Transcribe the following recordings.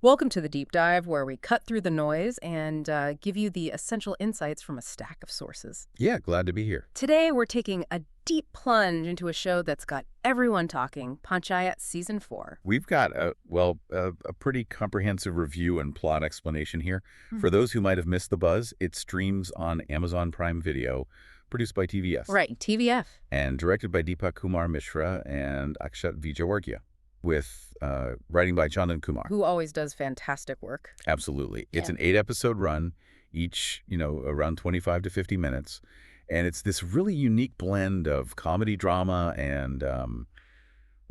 Welcome to the deep dive where we cut through the noise and give you the essential insights from a stack of sources. Yeah, glad to be here. Today, we're taking a deep plunge into a show that's got everyone talking, Panchayat Season 4. We've got a pretty comprehensive review and plot explanation here. Hmm. For those who might have missed the buzz, it streams on Amazon Prime Video, produced by TVS. Right, TVF. And directed by Deepak Kumar Mishra and Akshat Vijaywargiya, with writing by Chandan Kumar. Who always does fantastic work. Absolutely. It's Yeah. an 8-episode run, each, around 25 to 50 minutes. And it's this really unique blend of comedy drama and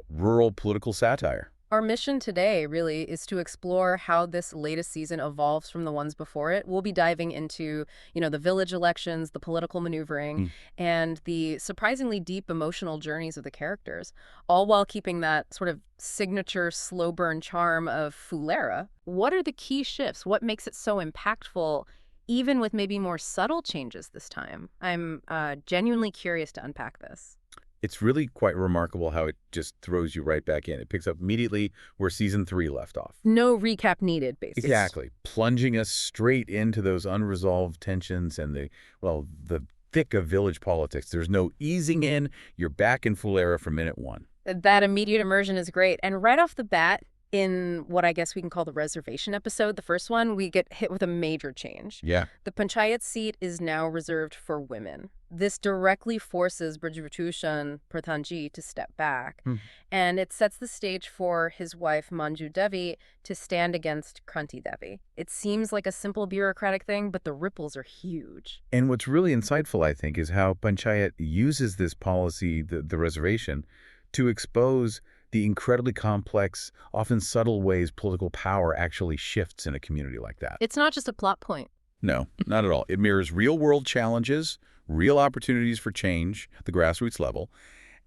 rural political satire. Our mission today really is to explore how this latest season evolves from the ones before it. We'll be diving into, the village elections, the political maneuvering, Mm. and the surprisingly deep emotional journeys of the characters, all while keeping that sort of signature slow burn charm of Fulera. What are the key shifts? What makes it so impactful, even with maybe more subtle changes this time? I'm genuinely curious to unpack this. It's really quite remarkable how it just throws you right back in. It picks up immediately where season 3 left off. No recap needed, basically. Exactly. Plunging us straight into those unresolved tensions and the thick of village politics. There's no easing in. You're back in full era from minute one. That immediate immersion is great. And right off the bat, in what I guess we can call the reservation episode, the first one, we get hit with a major change. Yeah. The Panchayat seat is now reserved for women. This directly forces Bhushan Pradhanji to step back. And it sets the stage for his wife, Manju Devi, to stand against Kranti Devi. It seems like a simple bureaucratic thing, but the ripples are huge. And what's really insightful, I think, is how Panchayat uses this policy, the reservation, to expose the incredibly complex, often subtle ways political power actually shifts in a community like that. It's not just a plot point. No, not at all. It mirrors real-world challenges, real opportunities for change at the grassroots level,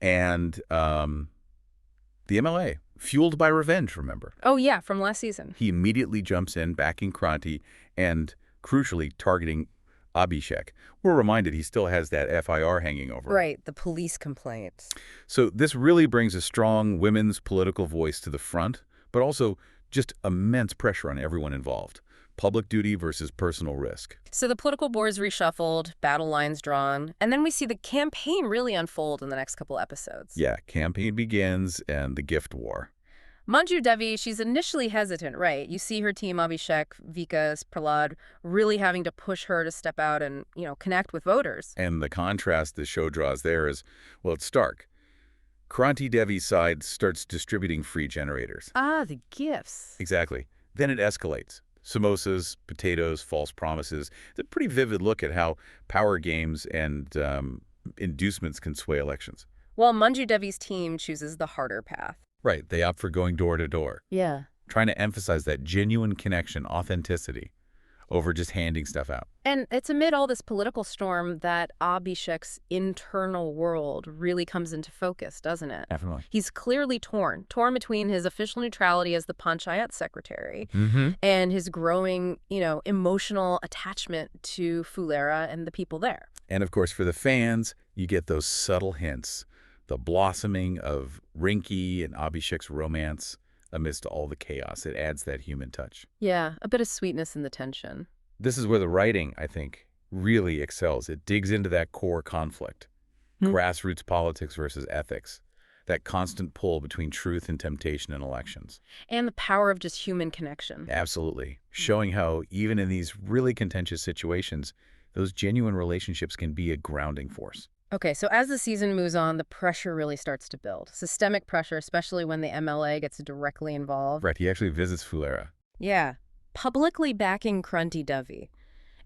and the MLA, fueled by revenge, remember. Oh, yeah, from last season. He immediately jumps in, backing Kranti, and, crucially, targeting Abhishek. We're reminded he still has that FIR hanging over him. Right, the police complaints. So this really brings a strong women's political voice to the front, but also just immense pressure on everyone involved. Public duty versus personal risk. So the political board's reshuffled, battle lines drawn, and then we see the campaign really unfold in the next couple episodes. Yeah, campaign begins and the gift war. Manju Devi, she's initially hesitant, right? You see her team, Abhishek, Vikas, Prahlad, really having to push her to step out and, connect with voters. And the contrast the show draws there is, well, it's stark. Kranti Devi's side starts distributing free generators. Ah, the gifts. Exactly. Then it escalates. Samosas, potatoes, false promises. It's a pretty vivid look at how power games and inducements can sway elections. Well, Manju Devi's team chooses the harder path. Right. They opt for going door to door, Yeah. trying to emphasize that genuine connection, authenticity, over just handing stuff out. And it's amid all this political storm that Abhishek's internal world really comes into focus, doesn't it? Definitely. He's clearly torn between his official neutrality as the Panchayat secretary Mm-hmm. and his growing, emotional attachment to Fulera and the people there. And of course, for the fans, you get those subtle hints. The blossoming of Rinki and Abhishek's romance amidst all the chaos. It adds that human touch. Yeah, a bit of sweetness in the tension. This is where the writing, I think, really excels. It digs into that core conflict. Grassroots politics versus ethics. That constant pull between truth and temptation in elections. And the power of just human connection. Absolutely. Showing how even in these really contentious situations, those genuine relationships can be a grounding force. Okay, so as the season moves on, the pressure really starts to build. Systemic pressure, especially when the MLA gets directly involved. Right, he actually visits Fulera. Yeah, publicly backing Kranti Devi.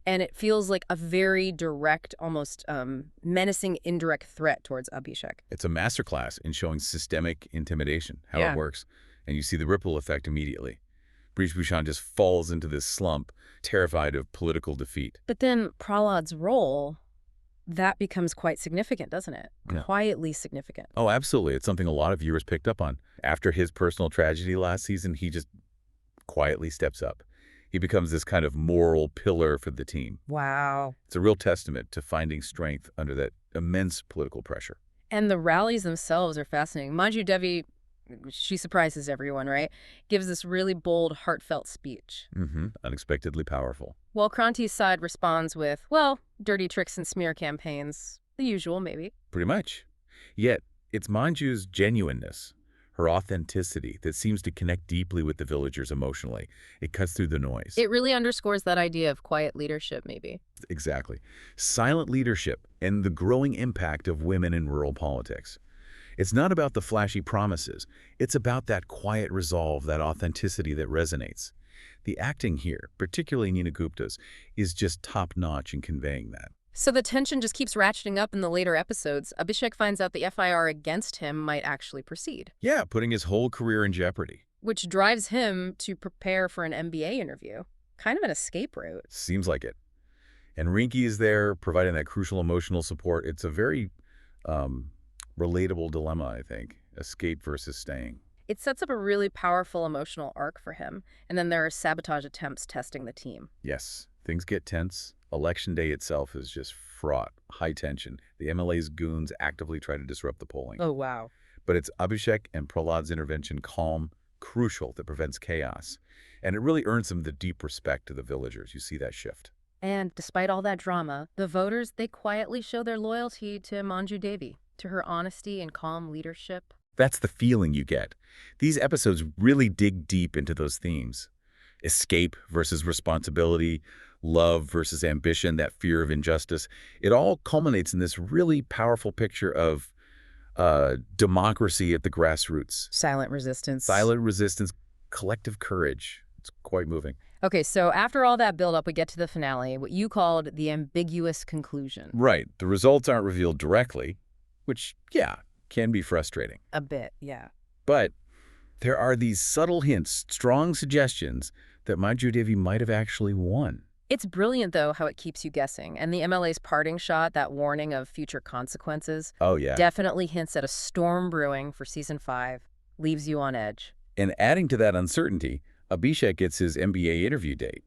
And it feels like a very direct, almost menacing, indirect threat towards Abhishek. It's a masterclass in showing systemic intimidation, how Yeah. it works. And you see the ripple effect immediately. Bhushan just falls into this slump, terrified of political defeat. But then Prahlad's role, that becomes quite significant, doesn't it? Yeah. Quietly significant. Oh, absolutely. It's something a lot of viewers picked up on. After his personal tragedy last season, he just quietly steps up. He becomes this kind of moral pillar for the team. Wow. It's a real testament to finding strength under that immense political pressure. And the rallies themselves are fascinating. Manju Devi She surprises everyone, right? Gives this really bold, heartfelt speech. Unexpectedly powerful. While Kranti's side responds with, well, dirty tricks and smear campaigns. The usual, maybe. Pretty much. Yet, it's Manju's genuineness, her authenticity, that seems to connect deeply with the villagers emotionally. It cuts through the noise. It really underscores that idea of quiet leadership, maybe. Exactly. Silent leadership and the growing impact of women in rural politics. It's not about the flashy promises. It's about that quiet resolve, that authenticity that resonates. The acting here, particularly Nina Gupta's, is just top-notch in conveying that. So the tension just keeps ratcheting up in the later episodes. Abhishek finds out the FIR against him might actually proceed. Yeah, putting his whole career in jeopardy. Which drives him to prepare for an MBA interview. Kind of an escape route. Seems like it. And Rinky is there, providing that crucial emotional support. It's a very relatable dilemma, I think. Escape versus staying. It sets up a really powerful emotional arc for him. And then there are sabotage attempts testing the team. Yes, things get tense. Election day itself is just fraught, high tension. The MLA's goons actively try to disrupt the polling. Oh, wow. But it's Abhishek and Prahlad's intervention, calm, crucial, that prevents chaos. And it really earns them the deep respect of the villagers. You see that shift. And despite all that drama, the voters, they quietly show their loyalty to Manju Devi, to her honesty and calm leadership. That's the feeling you get. These episodes really dig deep into those themes. Escape versus responsibility, love versus ambition, that fear of injustice. It all culminates in this really powerful picture of democracy at the grassroots. Silent resistance. Silent resistance, collective courage. It's quite moving. Okay, so after all that build-up, we get to the finale, what you called the ambiguous conclusion. Right. The results aren't revealed directly, which, yeah, can be frustrating. A bit, yeah. But there are these subtle hints, strong suggestions that Manju Devi might have actually won. It's brilliant, though, how it keeps you guessing. And the MLA's parting shot, that warning of future consequences, Oh, yeah. definitely hints at a storm brewing for Season 5, leaves you on edge. And adding to that uncertainty, Abhishek gets his MBA interview date.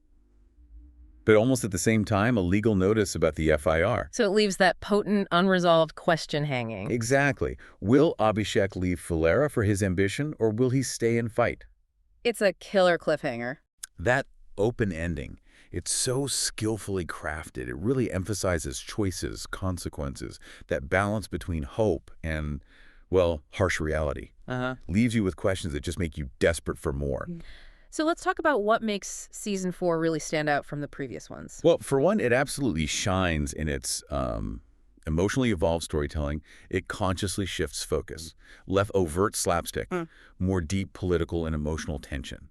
But almost at the same time, a legal notice about the FIR. So it leaves that potent, unresolved question hanging. Exactly. Will Abhishek leave Fulera for his ambition, or will he stay and fight? It's a killer cliffhanger. That open ending, it's so skillfully crafted. It really emphasizes choices, consequences, that balance between hope and, well, harsh reality. Leaves you with questions that just make you desperate for more. So let's talk about what makes Season 4 really stand out from the previous ones. Well, for one, it absolutely shines in its emotionally evolved storytelling. It consciously shifts focus. Left overt slapstick, more deep political and emotional tension.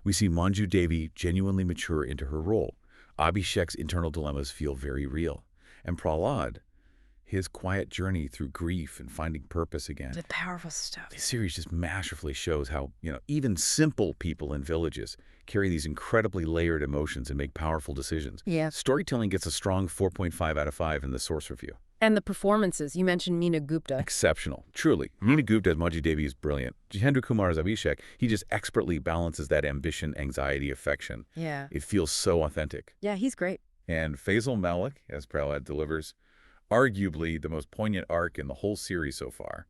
We see Manju Devi genuinely mature into her role. Abhishek's internal dilemmas feel very real. And Prahlad, his quiet journey through grief and finding purpose again. The powerful stuff. The series just masterfully shows how, even simple people in villages carry these incredibly layered emotions and make powerful decisions. Yeah. Storytelling gets a strong 4.5 out of 5 in the source review. And the performances. You mentioned Nina Gupta. Exceptional. Truly. Nina Gupta as Manju Devi is brilliant. Jihendra Kumar as Abhishek, he just expertly balances that ambition, anxiety, affection. Yeah. It feels so authentic. Yeah, he's great. And Faisal Malik as Prahlad delivers arguably the most poignant arc in the whole series so far.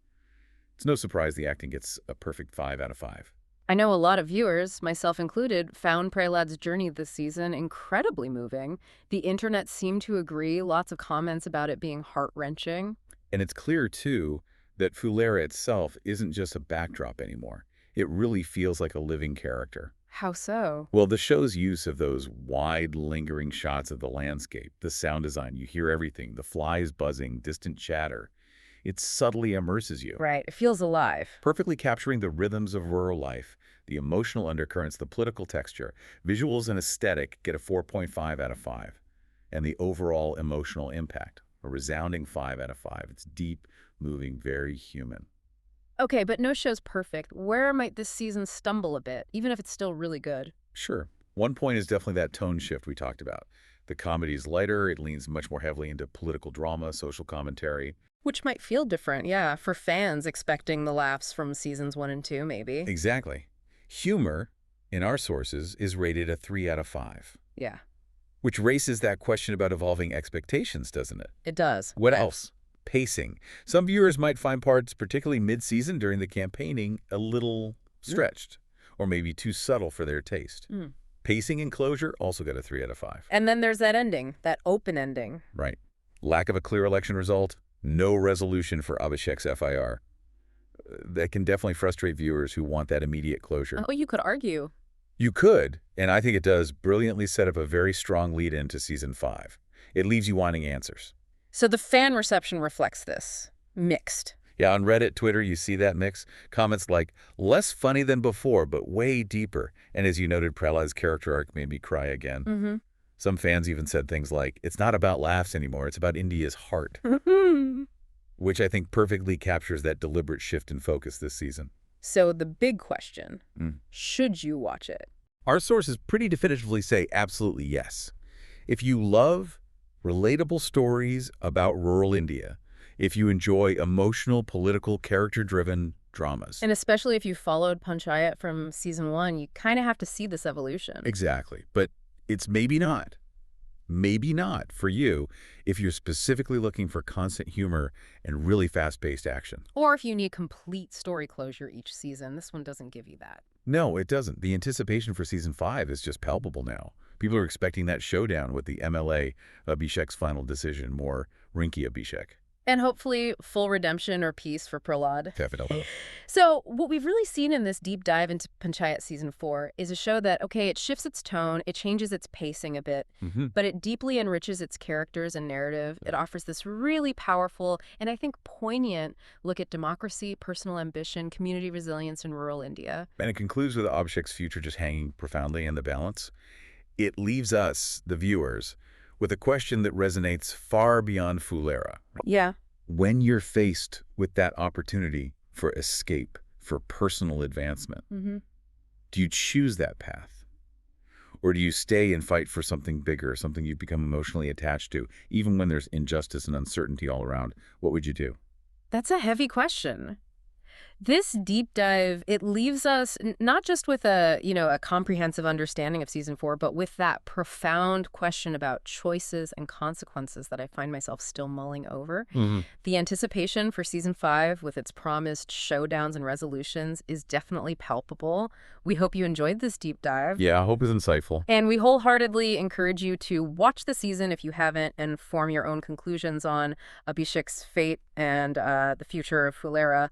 It's no surprise the acting gets a perfect 5 out of 5. I know a lot of viewers, myself included, found Prahlad's journey this season incredibly moving. The internet seemed to agree, lots of comments about it being heart-wrenching. And it's clear, too, that Fulera itself isn't just a backdrop anymore. It really feels like a living character. How so? Well, the show's use of those wide, lingering shots of the landscape, the sound design, you hear everything, the flies buzzing, distant chatter. It subtly immerses you. Right, it feels alive. Perfectly capturing the rhythms of rural life, the emotional undercurrents, the political texture. Visuals and aesthetic get a 4.5 out of 5. And the overall emotional impact, a resounding 5 out of 5. It's deep, moving, very human. Okay, but no show's perfect. Where might this season stumble a bit, even if it's still really good? Sure. One point is definitely that tone shift we talked about. The comedy is lighter. It leans much more heavily into political drama, social commentary. Which might feel different, yeah, for fans expecting the laughs from seasons 1 and 2, maybe. Exactly. Humor, in our sources, is rated a 3 out of 5. Yeah. Which raises that question about evolving expectations, doesn't it? It does. What else? Pacing. Some viewers might find parts, particularly mid-season during the campaigning, a little stretched, or maybe too subtle for their taste. Mm. Pacing and closure also got a 3 out of 5. And then there's that ending, that open ending. Right. Lack of a clear election result, no resolution for Abhishek's FIR. That can definitely frustrate viewers who want that immediate closure. Oh, you could argue. You could, and I think it does, brilliantly set up a very strong lead-in to Season 5. It leaves you wanting answers. So the fan reception reflects this. Mixed. Yeah, on Reddit, Twitter, you see that mix. Comments like, less funny than before, but way deeper. And as you noted, Prahlad's character arc made me cry again. Mm-hmm. Some fans even said things like, it's not about laughs anymore, it's about India's heart. Which I think perfectly captures that deliberate shift in focus this season. So the big question, should you watch it? Our sources pretty definitively say absolutely yes. If you love relatable stories about rural India, if you enjoy emotional, political, character-driven dramas. And especially if you followed Panchayat from season 1, you kind of have to see this evolution. Exactly. But it's maybe not for you if you're specifically looking for constant humor and really fast-paced action. Or if you need complete story closure each season, this one doesn't give you that. No, it doesn't. The anticipation for Season 5 is just palpable now. People are expecting that showdown with the MLA Abhishek's final decision, more Rinki Abhishek. And hopefully full redemption or peace for Prahlad. Definitely. So what we've really seen in this deep dive into Panchayat Season 4 is a show that, okay, it shifts its tone, it changes its pacing a bit, but it deeply enriches its characters and narrative. It offers this really powerful and I think poignant look at democracy, personal ambition, community resilience in rural India. And it concludes with Abhishek's future just hanging profoundly in the balance. It leaves us, the viewers, with a question that resonates far beyond Fulera. Yeah. When you're faced with that opportunity for escape, for personal advancement, do you choose that path? Or do you stay and fight for something bigger, something you've become emotionally attached to, even when there's injustice and uncertainty all around? What would you do? That's a heavy question. This deep dive, it leaves us not just with a comprehensive understanding of Season 4, but with that profound question about choices and consequences that I find myself still mulling over. The anticipation for Season 5 with its promised showdowns and resolutions is definitely palpable. We hope you enjoyed this deep dive. Yeah, I hope it's insightful. And we wholeheartedly encourage you to watch the season if you haven't and form your own conclusions on Abhishek's fate and the future of Fulera.